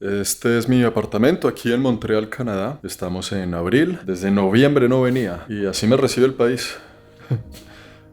Este es mi apartamento aquí en Montreal, Canadá. Estamos en abril. Desde noviembre no venía. Y así me recibe el país.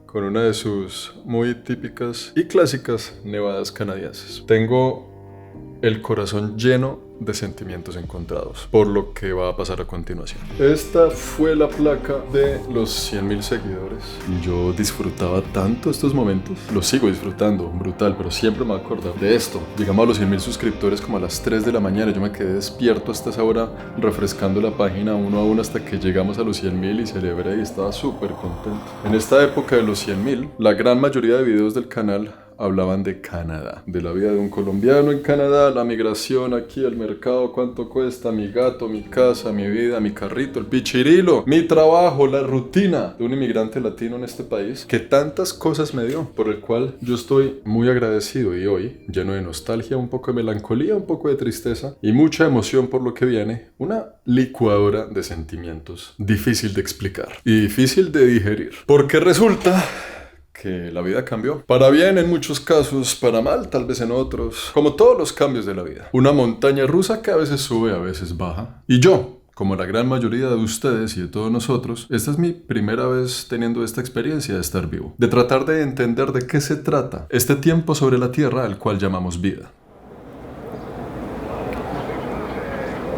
Con una de sus muy típicas y clásicas nevadas canadienses. Tengo el corazón lleno de sentimientos encontrados por lo que va a pasar a continuación. Esta fue la placa de los 100,000 seguidores. Yo disfrutaba tanto estos momentos. Los sigo disfrutando, brutal, pero siempre me voy a acordar de esto. Llegamos a los 100,000 suscriptores como a las 3 de la mañana. Yo me quedé despierto hasta esa hora refrescando la página uno a uno hasta que llegamos a los 100,000 y celebré y estaba súper contento. En esta época de los 100,000, la gran mayoría de videos del canal hablaban de Canadá, de la vida de un colombiano en Canadá, la migración aquí, el mercado, cuánto cuesta, mi gato, mi casa, mi vida, mi carrito, el pichirilo, mi trabajo, la rutina de un inmigrante latino en este país que tantas cosas me dio, por el cual yo estoy muy agradecido y hoy, lleno de nostalgia, un poco de melancolía, un poco de tristeza y mucha emoción por lo que viene, una licuadora de sentimientos difícil de explicar y difícil de digerir, porque resulta que la vida cambió. Para bien en muchos casos, para mal tal vez en otros. Como todos los cambios de la vida. Una montaña rusa que a veces sube, a veces baja. Y yo, como la gran mayoría de ustedes y de todos nosotros, esta es mi primera vez teniendo esta experiencia de estar vivo. De tratar de entender de qué se trata este tiempo sobre la Tierra al cual llamamos vida.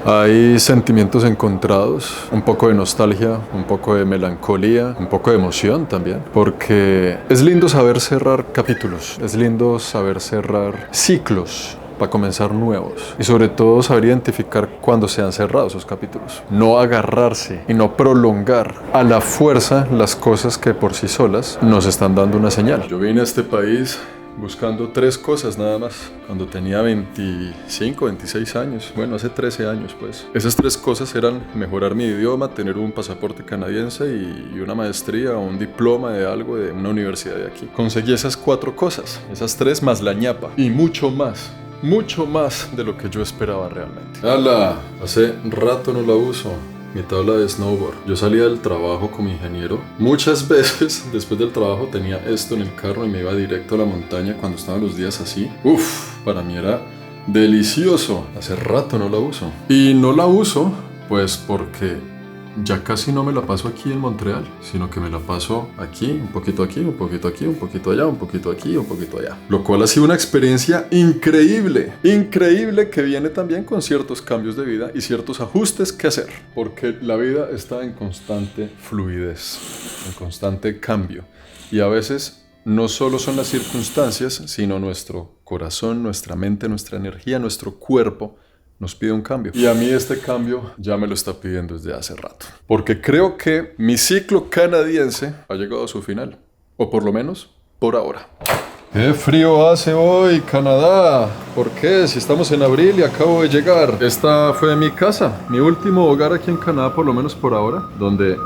Hay sentimientos encontrados, un poco de nostalgia, un poco de melancolía, un poco de emoción también, porque es lindo saber cerrar capítulos, es lindo saber cerrar ciclos para comenzar nuevos y sobre todo saber identificar cuando se han cerrado esos capítulos. No agarrarse y no prolongar a la fuerza las cosas que por sí solas nos están dando una señal. Yo vine a este país buscando 3 cosas nada más, cuando tenía 25, 26 años, bueno, hace 13 años pues. Esas 3 cosas eran mejorar mi idioma, tener un pasaporte canadiense y una maestría o un diploma de algo de una universidad de aquí. Conseguí esas 4 cosas, esas 3 más la ñapa y mucho más de lo que yo esperaba realmente. ¡Hala! Hace rato no la uso. Mi tabla de snowboard. Yo salía del trabajo como ingeniero. Muchas veces después del trabajo tenía esto en el carro y me iba directo a la montaña cuando estaban los días así. Uf, para mí era delicioso. Hace rato no la uso. Y no la uso pues porque ya casi no me la paso aquí en Montreal, sino que me la paso aquí, un poquito aquí, un poquito aquí, un poquito allá, un poquito aquí, un poquito allá. Lo cual ha sido una experiencia increíble, increíble que viene también con ciertos cambios de vida y ciertos ajustes que hacer, porque la vida está en constante fluidez, en constante cambio. Y a veces no solo son las circunstancias, sino nuestro corazón, nuestra mente, nuestra energía, nuestro cuerpo nos pide un cambio. Y a mí este cambio ya me lo está pidiendo desde hace rato. Porque creo que mi ciclo canadiense ha llegado a su final. O por lo menos, por ahora. ¡Qué frío hace hoy, Canadá! ¿Por qué? Si estamos en abril y acabo de llegar. Esta fue mi casa, mi último hogar aquí en Canadá, por lo menos por ahora. Donde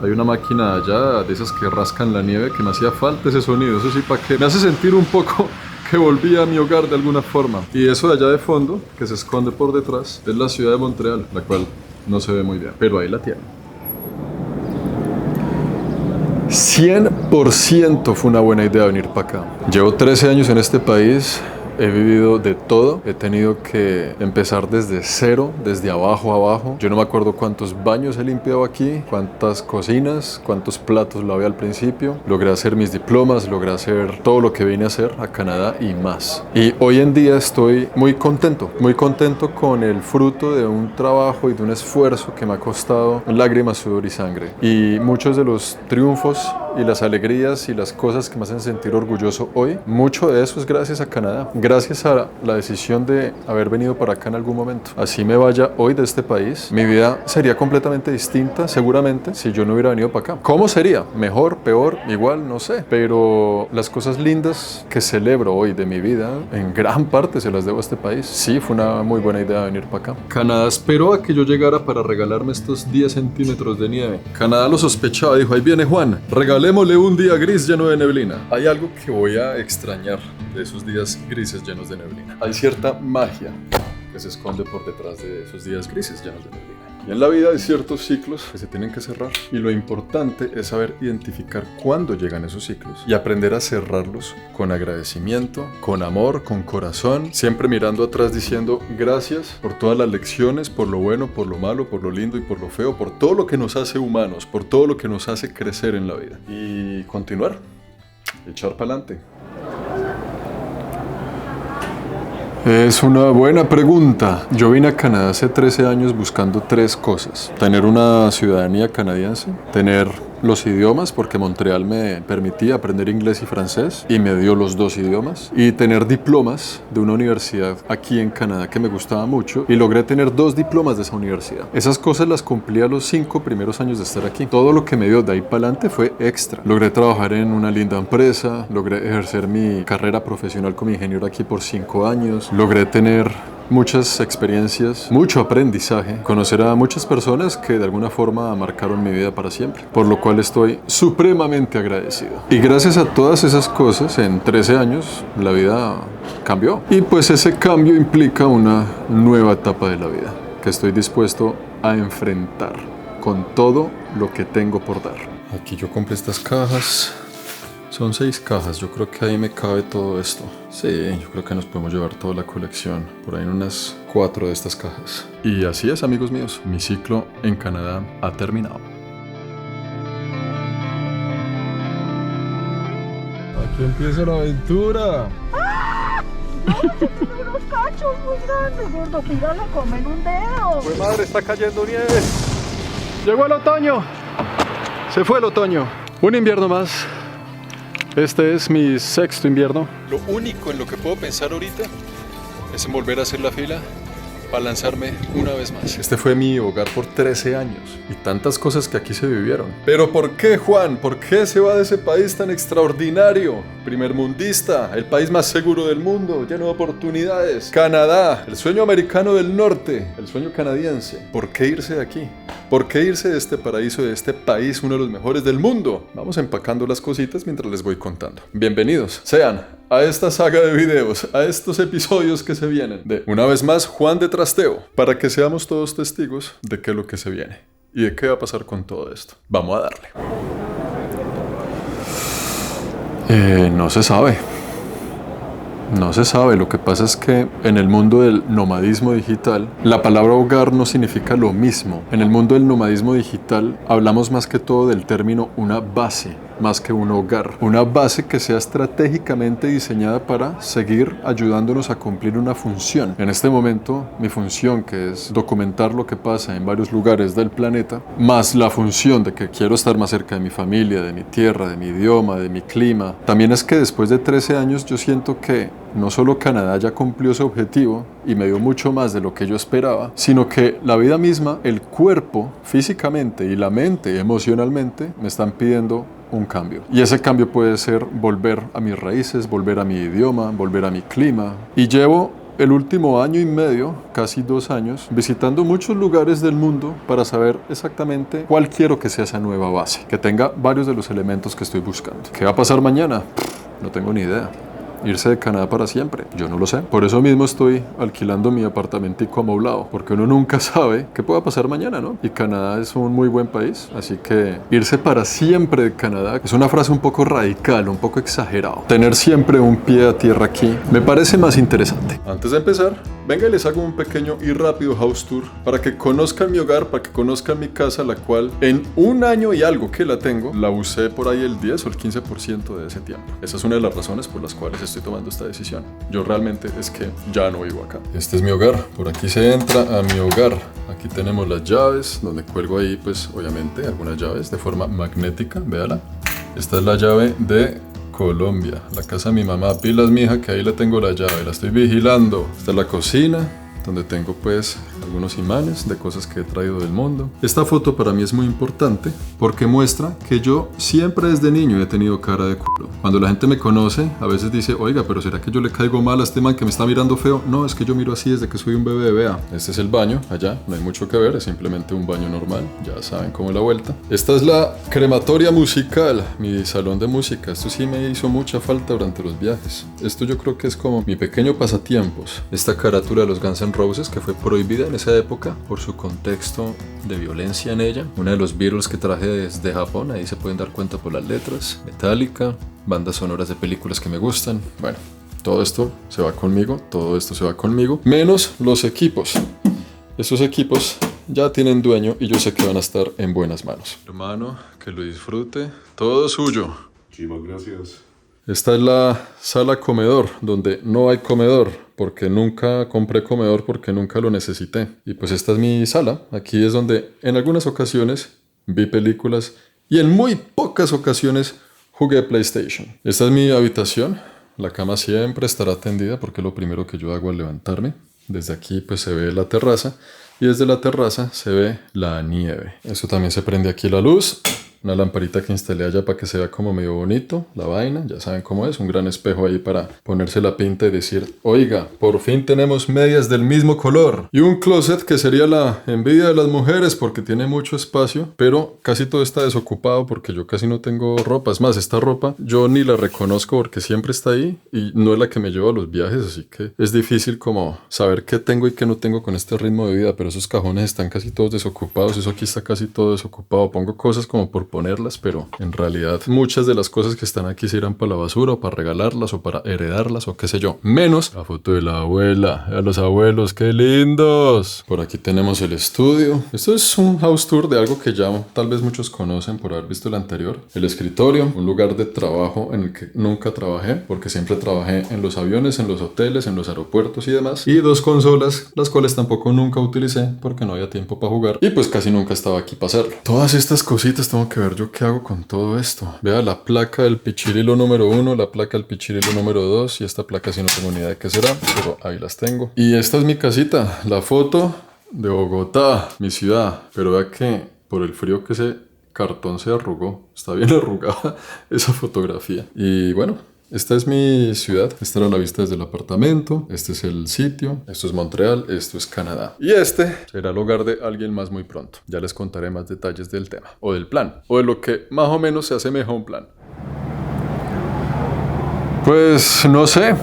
hay una máquina allá, de esas que rascan la nieve, que me hacía falta ese sonido. Eso sí, para que me hace sentir un poco que volví a mi hogar de alguna forma. Y eso de allá de fondo, que se esconde por detrás, es la ciudad de Montreal, la cual no se ve muy bien, pero ahí la tienen. 100% fue una buena idea venir para acá. Llevo 13 años en este país. He vivido de todo, he tenido que empezar desde cero, desde abajo a abajo. Yo no me acuerdo cuántos baños he limpiado aquí, cuántas cocinas, cuántos platos lavé al principio. Logré hacer mis diplomas, logré hacer todo lo que vine a hacer a Canadá y más. Y hoy en día estoy muy contento con el fruto de un trabajo y de un esfuerzo que me ha costado lágrimas, sudor y sangre. Y muchos de los triunfos y las alegrías y las cosas que me hacen sentir orgulloso hoy, mucho de eso es gracias a Canadá. Gracias a la decisión de haber venido para acá en algún momento. Así me vaya hoy de este país, mi vida sería completamente distinta, seguramente, si yo no hubiera venido para acá. ¿Cómo sería? ¿Mejor? ¿Peor? Igual, no sé. Pero las cosas lindas que celebro hoy de mi vida, en gran parte se las debo a este país. Sí, fue una muy buena idea venir para acá. Canadá esperó a que yo llegara para regalarme estos 10 centímetros de nieve. Canadá lo sospechaba, dijo, ahí viene Juan, regalémosle un día gris lleno de neblina. Hay algo que voy a extrañar de esos días grises llenos de neblina. Hay cierta magia que se esconde por detrás de esos días grises llenos de neblina. Y en la vida hay ciertos ciclos que se tienen que cerrar. Y lo importante es saber identificar cuándo llegan esos ciclos y aprender a cerrarlos con agradecimiento, con amor, con corazón, siempre mirando atrás diciendo gracias por todas las lecciones, por lo bueno, por lo malo, por lo lindo y por lo feo, por todo lo que nos hace humanos, por todo lo que nos hace crecer en la vida. Y continuar, echar para adelante. Es una buena pregunta. Yo vine a Canadá hace 13 años buscando 3 cosas. Tener una ciudadanía canadiense, tener los idiomas, porque Montreal me permitía aprender inglés y francés y me dio los 2 idiomas, y tener diplomas de una universidad aquí en Canadá que me gustaba mucho, y logré tener 2 diplomas de esa universidad. Esas cosas las cumplí a los 5 primeros años de estar aquí. Todo lo que me dio de ahí para adelante fue extra. Logré trabajar en una linda empresa, logré ejercer mi carrera profesional como ingeniero aquí por 5 años, logré tener muchas experiencias, mucho aprendizaje, conocer a muchas personas que de alguna forma marcaron mi vida para siempre, por lo cual estoy supremamente agradecido. Y gracias a todas esas cosas, en 13 años, la vida cambió. Y pues ese cambio implica una nueva etapa de la vida, que estoy dispuesto a enfrentar con todo lo que tengo por dar. Aquí yo compré estas cajas. Son 6 cajas, yo creo que ahí me cabe todo esto. Sí, yo creo que nos podemos llevar toda la colección, por ahí en unas 4 de estas cajas. Y así es, amigos míos, mi ciclo en Canadá ha terminado. Aquí empieza la aventura. ¡Ah! ¡No! ¡Se tiene unos cachos muy grandes, gordo! ¡Mira, le comen un dedo! ¡Pues madre, está cayendo nieve! ¡Llegó el otoño! Se fue el otoño. Un invierno más. Este es mi 6º invierno. Lo único en lo que puedo pensar ahorita es en volver a hacer la fila para lanzarme una vez más. Este fue mi hogar por 13 años y tantas cosas que aquí se vivieron. Pero ¿por qué, Juan? ¿Por qué se va de ese país tan extraordinario? Primermundista, el país más seguro del mundo, lleno de oportunidades. Canadá, el sueño americano del norte, el sueño canadiense. ¿Por qué irse de aquí? ¿Por qué irse de este paraíso, de este país, uno de los mejores del mundo? Vamos empacando las cositas mientras les voy contando. Bienvenidos sean a esta saga de videos, a estos episodios que se vienen de, una vez más, Juan de Trasteo, para que seamos todos testigos de qué es lo que se viene y de qué va a pasar con todo esto. Vamos a darle. No se sabe. No se sabe, lo que pasa es que en el mundo del nomadismo digital, la palabra hogar no significa lo mismo. En el mundo del nomadismo digital hablamos más que todo del término una base, más que un hogar. Una base que sea estratégicamente diseñada para seguir ayudándonos a cumplir una función. En este momento, mi función, que es documentar lo que pasa en varios lugares del planeta, más la función de que quiero estar más cerca de mi familia, de mi tierra, de mi idioma, de mi clima. También es que después de 13 años yo siento que no solo Canadá ya cumplió ese objetivo y me dio mucho más de lo que yo esperaba, sino que la vida misma, el cuerpo físicamente y la mente emocionalmente me están pidiendo un cambio. Y ese cambio puede ser volver a mis raíces, volver a mi idioma, volver a mi clima. Y llevo el último año y medio, casi 2 años, visitando muchos lugares del mundo para saber exactamente cuál quiero que sea esa nueva base, que tenga varios de los elementos que estoy buscando. ¿Qué va a pasar mañana? No tengo ni idea. Irse de Canadá para siempre, yo no lo sé. Por eso mismo estoy alquilando mi apartamentico amoblado, porque uno nunca sabe qué pueda pasar mañana, ¿no? Y Canadá es un muy buen país, así que irse para siempre de Canadá es una frase un poco radical, un poco exagerado. Tener siempre un pie a tierra aquí me parece más interesante. Antes de empezar, venga y les hago un pequeño y rápido house tour para que conozcan mi hogar, para que conozcan mi casa, la cual en 1 año y algo que la tengo, la usé por ahí el 10 o el 15% de ese tiempo. Esa es una de las razones por las cuales estoy tomando esta decisión. Yo realmente es que ya no vivo acá. Este es mi hogar. Por aquí se entra a mi hogar. Aquí tenemos las llaves, donde cuelgo ahí, pues, obviamente, algunas llaves de forma magnética. Véala. Esta es la llave de Colombia. La casa de mi mamá. Pilas, mija, que ahí le tengo la llave. La estoy vigilando. Esta es la cocina, donde tengo pues algunos imanes de cosas que he traído del mundo. Esta foto para mí es muy importante porque muestra que yo siempre desde niño he tenido cara de culo. Cuando la gente me conoce, a veces dice, oiga, pero ¿será que yo le caigo mal a este man que me está mirando feo? No, es que yo miro así desde que soy un bebé. Vea, este es el baño, allá, no hay mucho que ver, es simplemente un baño normal, ya saben cómo es la vuelta. Esta es la crematoria musical, mi salón de música. Esto sí me hizo mucha falta durante los viajes. Esto yo creo que es como mi pequeño pasatiempos. Esta carátula de los Guns N' N' Roses, que fue prohibida en esa época por su contexto de violencia en ella. Una de los Beatles que traje desde Japón, ahí se pueden dar cuenta por las letras. Metallica, bandas sonoras de películas que me gustan. Bueno, todo esto se va conmigo, todo esto se va conmigo, menos los equipos. Estos equipos ya tienen dueño y yo sé que van a estar en buenas manos. Hermano, que lo disfrute, todo suyo. Muchísimas gracias. Esta es la sala comedor, donde no hay comedor, porque nunca compré comedor porque nunca lo necesité. Y pues esta es mi sala. Aquí es donde en algunas ocasiones vi películas y en muy pocas ocasiones jugué PlayStation. Esta es mi habitación. La cama siempre estará tendida porque es lo primero que yo hago al levantarme. Desde aquí pues se ve la terraza y desde la terraza se ve la nieve. Eso también se prende aquí la luz. Una lamparita que instalé allá para que se vea como medio bonito la vaina, ya saben cómo es, un gran espejo ahí para ponerse la pinta y decir, oiga, por fin tenemos medias del mismo color. Y un closet que sería la envidia de las mujeres porque tiene mucho espacio, pero casi todo está desocupado porque yo casi no tengo ropa. Es más, esta ropa yo ni la reconozco porque siempre está ahí y no es la que me lleva a los viajes, así que es difícil como saber qué tengo y qué no tengo con este ritmo de vida, pero esos cajones están casi todos desocupados, eso aquí está casi todo desocupado. Pongo cosas como por ponerlas, pero en realidad muchas de las cosas que están aquí se irán para la basura o para regalarlas o para heredarlas o qué sé yo, menos la foto de la abuela, a los abuelos, qué lindos. Por aquí tenemos el estudio. Esto es un house tour de algo que ya tal vez muchos conocen por haber visto el anterior. El escritorio, un lugar de trabajo en el que nunca trabajé porque siempre trabajé en los aviones, en los hoteles, en los aeropuertos y demás, y dos consolas, las cuales tampoco nunca utilicé porque no había tiempo para jugar y pues casi nunca estaba aquí para hacerlo. Todas estas cositas tengo que ver yo qué hago con todo esto. Vea la placa del pichirilo número 1, la placa del pichirilo número 2 y esta placa sí no tengo ni idea de qué será, pero ahí las tengo. Y esta es mi casita, la foto de Bogotá, mi ciudad. Pero vea que por el frío que ese cartón se arrugó, está bien arrugada esa fotografía. Y bueno, esta es mi ciudad, esta era la vista desde el apartamento, este es el sitio, esto es Montreal, esto es Canadá. Y este será el hogar de alguien más muy pronto. Ya les contaré más detalles del tema, o del plan, o de lo que más o menos se asemeja a un plan. Pues no sé.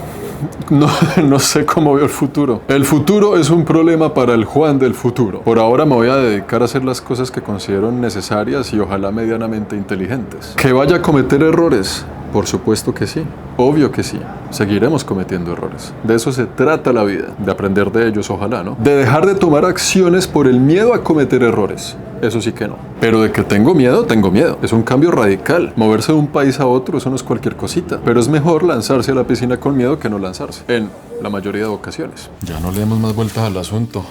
No sé cómo veo el futuro. El futuro es un problema para el Juan del futuro. Por ahora me voy a dedicar a hacer las cosas que considero necesarias y ojalá medianamente inteligentes. ¿Que vaya a cometer errores? Por supuesto que sí. Obvio que sí. Seguiremos cometiendo errores. De eso se trata la vida. De aprender de ellos, ojalá, ¿no? De dejar de tomar acciones por el miedo a cometer errores. Eso sí que no. Pero de que tengo miedo, tengo miedo. Es un cambio radical. Moverse de un país a otro, eso no es cualquier cosita. Pero es mejor lanzarse a la piscina con miedo que no lanzarse. En la mayoría de ocasiones. Ya no le demos más vueltas al asunto.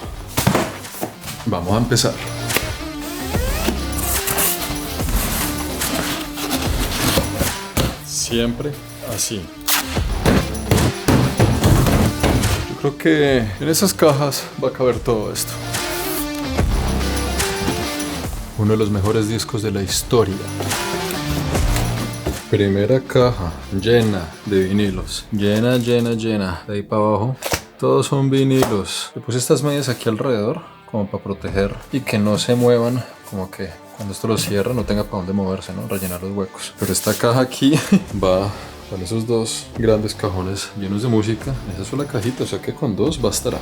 Vamos a empezar. Siempre así. Yo creo que en esas cajas va a caber todo esto. Uno de los mejores discos de la historia. Primera caja llena de vinilos. Llena, llena, llena. De ahí para abajo. Todos son vinilos. Le puse estas medias aquí alrededor como para proteger y que no se muevan. Como que cuando esto lo cierra no tenga para dónde moverse, ¿no? Rellenar los huecos. Pero esta caja aquí va con esos dos grandes cajones llenos de música. Esa es una cajita, o sea que con dos bastará.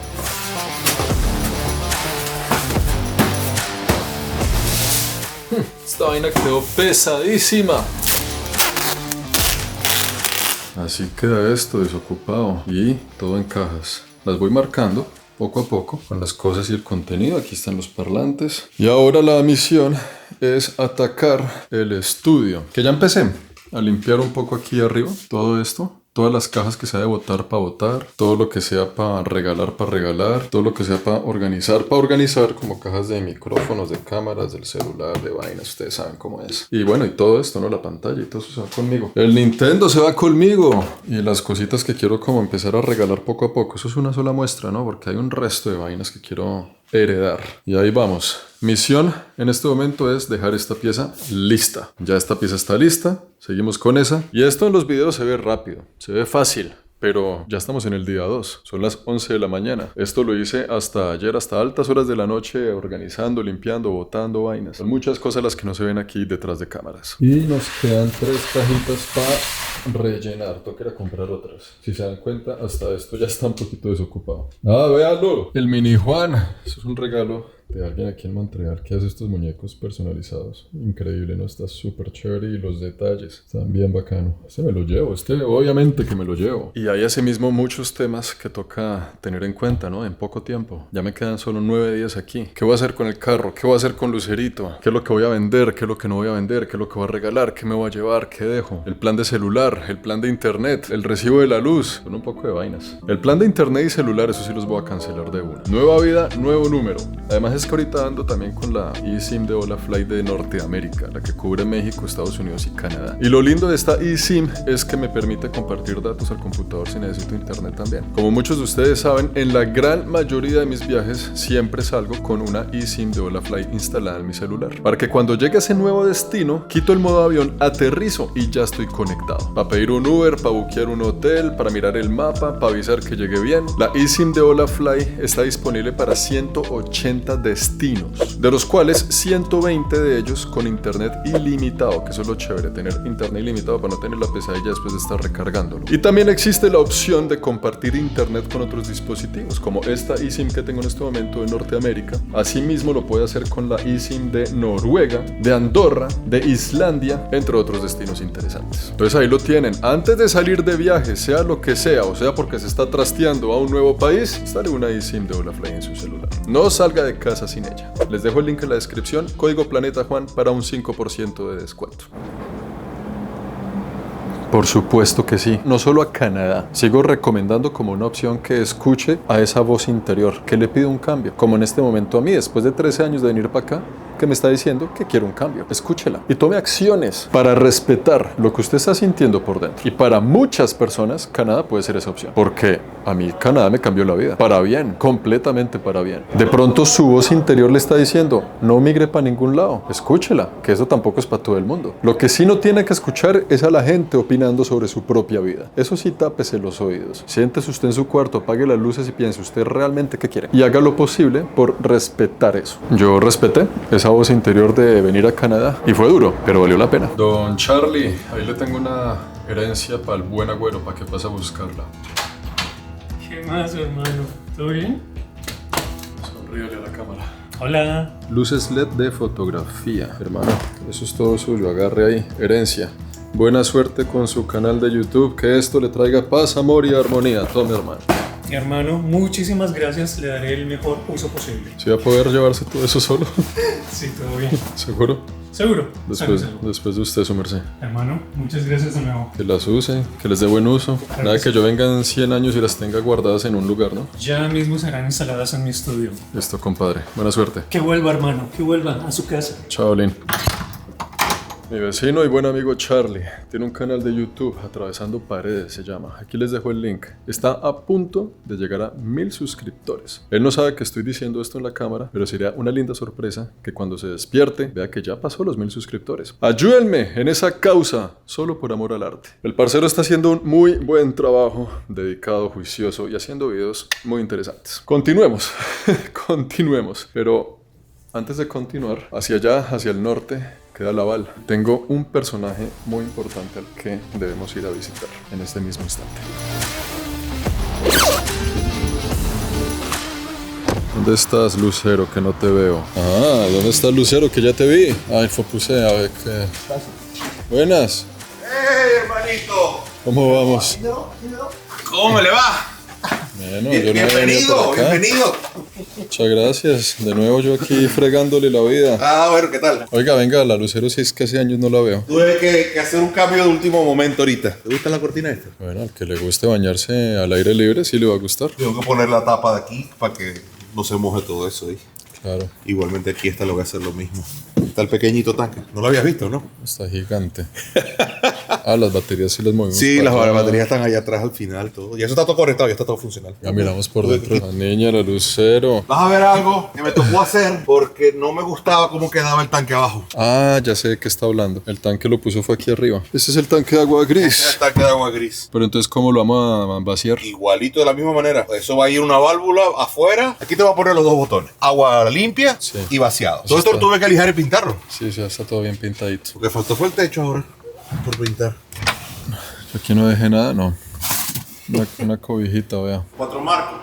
Esta vaina quedó pesadísima. Así queda esto desocupado y todo en cajas. Las voy marcando poco a poco con las cosas y el contenido. Aquí están los parlantes. Y ahora la misión es atacar el estudio. Que ya empecé a limpiar un poco aquí arriba. Todo esto. Todas las cajas que sea de botar para botar, todo lo que sea para regalar, todo lo que sea para organizar, como cajas de micrófonos, de cámaras, del celular, de vainas, ustedes saben cómo es. Y bueno, y todo esto, ¿no? La pantalla y todo eso se va conmigo. El Nintendo se va conmigo. Y las cositas que quiero como empezar a regalar poco a poco. Eso es una sola muestra, ¿no? Porque hay un resto de vainas que quiero heredar. Y ahí vamos. Misión en este momento es dejar esta pieza lista. Ya esta pieza está lista. Seguimos con esa. Y esto en los videos se ve rápido. Se ve fácil. Pero ya estamos en el día 2. Son las 11 de la mañana. Esto lo hice hasta ayer, hasta altas horas de la noche, organizando, limpiando, botando vainas. Son muchas cosas las que no se ven aquí detrás de cámaras. Y nos quedan 3 cajitas para rellenar, toca ir a comprar otras. Si se dan cuenta, hasta esto ya está un poquito desocupado. Ah, véanlo, el mini Juan. Eso es un regalo de alguien aquí en Montreal que hace estos muñecos personalizados. Increíble, ¿no? Está súper chévere y los detalles están bien bacano. Este me lo llevo, obviamente que me lo llevo. Y hay asimismo muchos temas que toca tener en cuenta, ¿no? En poco tiempo. Ya me quedan solo 9 días aquí. ¿Qué voy a hacer con el carro? ¿Qué voy a hacer con Lucerito? ¿Qué es lo que voy a vender? ¿Qué es lo que no voy a vender? ¿Qué es lo que voy a regalar? ¿Qué me voy a llevar? ¿Qué dejo? El plan de celular, el plan de internet, el recibo de la luz. Son un poco de vainas. El plan de internet y celular, eso sí los voy a cancelar de una. Nueva vida, nuevo número. Además es que ahorita ando también con la eSIM de Olafly de Norteamérica, la que cubre México, Estados Unidos y Canadá. Y lo lindo de esta eSIM es que me permite compartir datos al computador si necesito internet también. Como muchos de ustedes saben, en la gran mayoría de mis viajes siempre salgo con una eSIM de Olafly instalada en mi celular. Para que cuando llegue a ese nuevo destino, quito el modo avión, aterrizo y ya estoy conectado. Para pedir un Uber, para buquear un hotel, para mirar el mapa, para avisar que llegue bien. La eSIM de Olafly está disponible para 180 destinos, de los cuales 120 de ellos con internet ilimitado, que eso es lo chévere, tener internet ilimitado para no tener la pesadilla después de estar recargándolo. Y también existe la opción de compartir internet con otros dispositivos, como esta eSIM que tengo en este momento de Norteamérica. Asimismo lo puede hacer con la eSIM de Noruega, de Andorra, de Islandia, entre otros destinos interesantes. Entonces ahí lo tienen. Antes de salir de viaje, sea lo que sea, o sea porque se está trasteando a un nuevo país, instale una eSIM de Olafly en su celular. No salga de casa sin ella. Les dejo el link en la descripción, código Planeta Juan para un 5% de descuento. Por supuesto que sí, no solo a Canadá. Sigo recomendando como una opción que escuche a esa voz interior, que le pide un cambio. Como en este momento a mí, después de 13 años de venir para acá, que me está diciendo que quiere un cambio. Escúchela y tome acciones para respetar lo que usted está sintiendo por dentro. Y para muchas personas, Canadá puede ser esa opción. Porque a mí Canadá me cambió la vida. Para bien, completamente para bien. De pronto su voz interior le está diciendo, no migre para ningún lado. Escúchela, que eso tampoco es para todo el mundo. Lo que sí no tiene que escuchar es a la gente opinando sobre su propia vida. Eso sí, tápese los oídos. Siéntese usted en su cuarto, apague las luces y piense usted realmente qué quiere. Y haga lo posible por respetar eso. Yo respeté esa voz interior de venir a Canadá y fue duro, pero valió la pena. Don Charlie, ahí le tengo una herencia para el buen agüero, para que pase a buscarla. ¿Qué más, hermano? ¿Todo bien? Sonríale a la cámara. Hola. Luces LED de fotografía, hermano. Eso es todo suyo, agarre ahí, herencia. Buena suerte con su canal de YouTube, que esto le traiga paz, amor y armonía. Tome, hermano. Hermano, muchísimas gracias, le daré el mejor uso posible. ¿Sí va a poder llevarse todo eso solo? Sí, todo bien. ¿Seguro? ¿Seguro? Después de usted, su merced. Hermano, muchas gracias de nuevo. Que las use, que les dé buen uso. Claro. Nada que yo venga en 100 años y las tenga guardadas en un lugar, ¿no? Ya mismo serán instaladas en mi estudio. Listo, compadre. Buena suerte. Que vuelva, hermano, que vuelva a su casa. Chao, Lin. Mi vecino y buen amigo Charlie tiene un canal de YouTube, Atravesando Paredes se llama. Aquí les dejo el link. Está a punto de llegar a 1000 suscriptores. Él no sabe que estoy diciendo esto en la cámara, pero sería una linda sorpresa que cuando se despierte vea que ya pasó los 1000 suscriptores. Ayúdenme en esa causa, solo por amor al arte. El parcero está haciendo un muy buen trabajo, dedicado, juicioso y haciendo videos muy interesantes. Continuemos, continuemos. Pero antes de continuar, hacia allá, hacia el norte, queda Laval. Tengo un personaje muy importante al que debemos ir a visitar en este mismo instante. ¿Dónde estás, Lucero, que no te veo? Ah, ¿dónde estás, Lucero, que ya te vi? Ay, fopuse, a ver qué... Buenas. ¡Hey, hermanito! ¿Cómo vamos? ¿Cómo le va? Bueno, yo no había venido Bienvenido, por acá. bienvenido. Muchas gracias. De nuevo yo aquí fregándole la vida. Ah, bueno, ¿qué tal? Oiga, venga, la Lucero, si es que hace años no la veo. Tuve que hacer un cambio de último momento ahorita. ¿Te gusta la cortina esta? Bueno, al que le guste bañarse al aire libre, sí le va a gustar. Tengo que poner la tapa de aquí para que no se moje todo eso ahí. Claro, Igualmente aquí esta lo voy a hacer lo mismo. Está el pequeñito tanque. ¿No lo habías visto, no? está gigante. Ah, las baterías sí las movimos. Sí, para las allá. baterías están allá atrás al final, todo. Y eso está todo conectado, ya está todo funcional. Ya miramos por dentro. La niña, la Lucero. Vas a ver algo que me tocó hacer porque no me gustaba cómo quedaba el tanque abajo. Ah, ya sé de qué está hablando. El tanque lo puso fue aquí arriba. Este es el tanque de agua Ese es gris. el tanque de agua gris. Pero entonces, ¿cómo lo vamos a vaciar? Igualito de la misma manera. Eso va a ir una válvula afuera. Aquí te voy a poner los dos botones. Agua limpia Sí. y vaciado. Eso Todo esto lo está. tuve que lijar y pintarlo. Sí, ya está todo bien pintadito. Lo que faltó fue el techo ahora. Por pintar. Aquí no dejé nada, no. Una cobijita, vea. 4 marcos.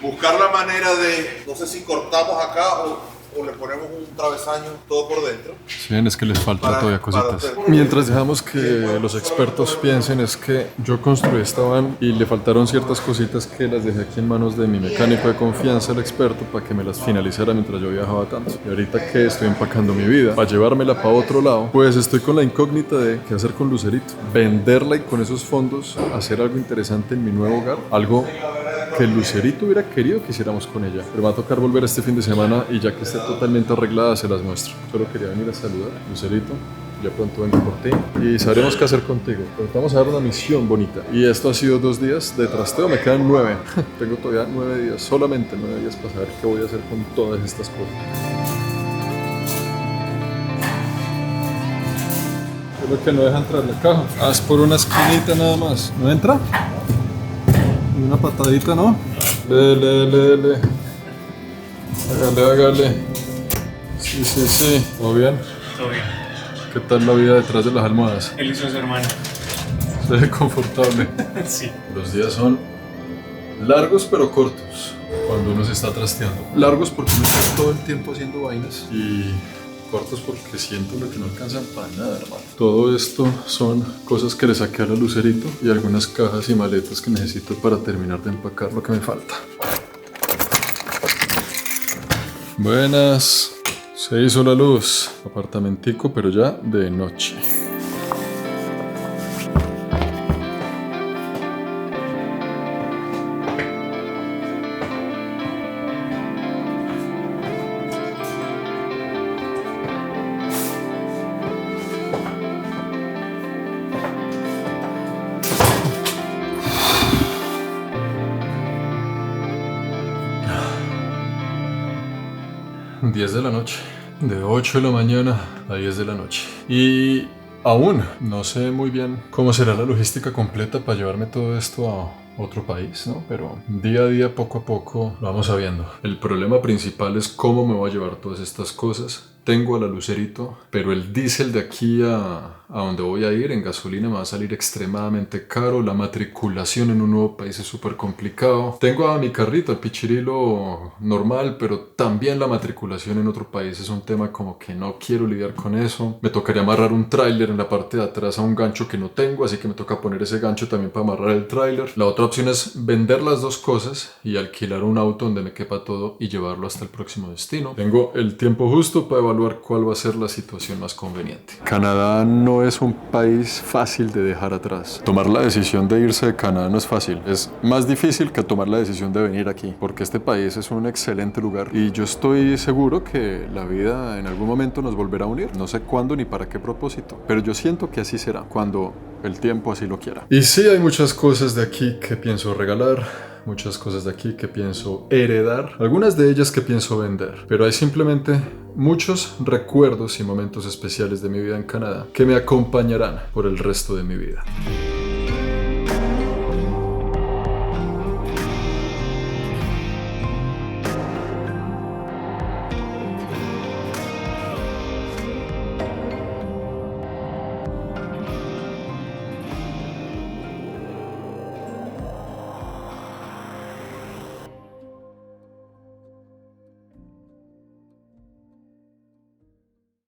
Buscar la manera de, no sé si cortamos acá o le ponemos un travesaño todo por dentro. Sí, es que les falta todavía cositas. Mientras dejamos que los expertos piensen, es que yo construí esta van y le faltaron ciertas cositas que las dejé aquí en manos de mi mecánico de confianza, el experto, para que me las finalizara mientras yo viajaba tanto. Y ahorita que estoy empacando mi vida para llevármela para otro lado, pues estoy con la incógnita de qué hacer con Lucerito. Venderla y con esos fondos hacer algo interesante en mi nuevo hogar. Algo que Lucerito hubiera querido que hiciéramos con ella. Pero me va a tocar volver este fin de semana y ya que esté totalmente arreglada se las muestro. Solo quería venir a saludar. Lucerito, ya pronto vengo por ti y sabremos qué hacer contigo. Pero te vamos a dar una misión bonita. Y esto ha sido 2 días de trasteo, me quedan 9. Tengo todavía 9 días, solamente 9 días para saber qué voy a hacer con todas estas cosas. ¿Qué es lo que no deja entrar la caja? Es por una esquinita nada más. ¿No entra? Una patadita, ¿no? Le. Hágale. Sí. ¿Todo bien? Todo bien. ¿Qué tal la vida detrás de las almohadas? Él hizo a su hermano. Se ve confortable. Sí. Los días son largos pero cortos cuando uno se está trasteando. Largos porque uno está todo el tiempo haciendo vainas y cortos porque siento lo que no alcanzan para nada, hermano. Todo esto son cosas que le saqué a la Lucerito y algunas cajas y maletas que necesito para terminar de empacar lo que me falta. Buenas. Se hizo la luz. Apartamentico, pero ya de noche. De la noche, de 8 de la mañana a 10 de la noche. Y aún no sé muy bien cómo será la logística completa para llevarme todo esto a otro país, ¿no? Pero día a día, poco a poco, lo vamos sabiendo. El problema principal es cómo me voy a llevar todas estas cosas. Tengo a la Lucerito, pero el diésel de aquí a donde voy a ir en gasolina me va a salir extremadamente caro. La matriculación en un nuevo país es súper complicado. Tengo a mi carrito, el Pichirilo normal, pero también la matriculación en otro país es un tema como que no quiero lidiar con eso. Me tocaría amarrar un tráiler en la parte de atrás a un gancho que no tengo, así que me toca poner ese gancho también para amarrar el tráiler. La otra opción es vender las dos cosas y alquilar un auto donde me quepa todo y llevarlo hasta el próximo destino. Tengo el tiempo justo para evaluar cuál va a ser la situación más conveniente. Canadá no es un país fácil de dejar atrás. Tomar la decisión de irse de Canadá no es fácil. Es más difícil que tomar la decisión de venir aquí, porque este país es un excelente lugar y yo estoy seguro que la vida en algún momento nos volverá a unir. No sé cuándo ni para qué propósito, pero yo siento que así será, cuando el tiempo así lo quiera. Y sí, hay muchas cosas de aquí que pienso regalar. Muchas cosas de aquí que pienso heredar, algunas de ellas que pienso vender, pero hay simplemente muchos recuerdos y momentos especiales de mi vida en Canadá que me acompañarán por el resto de mi vida.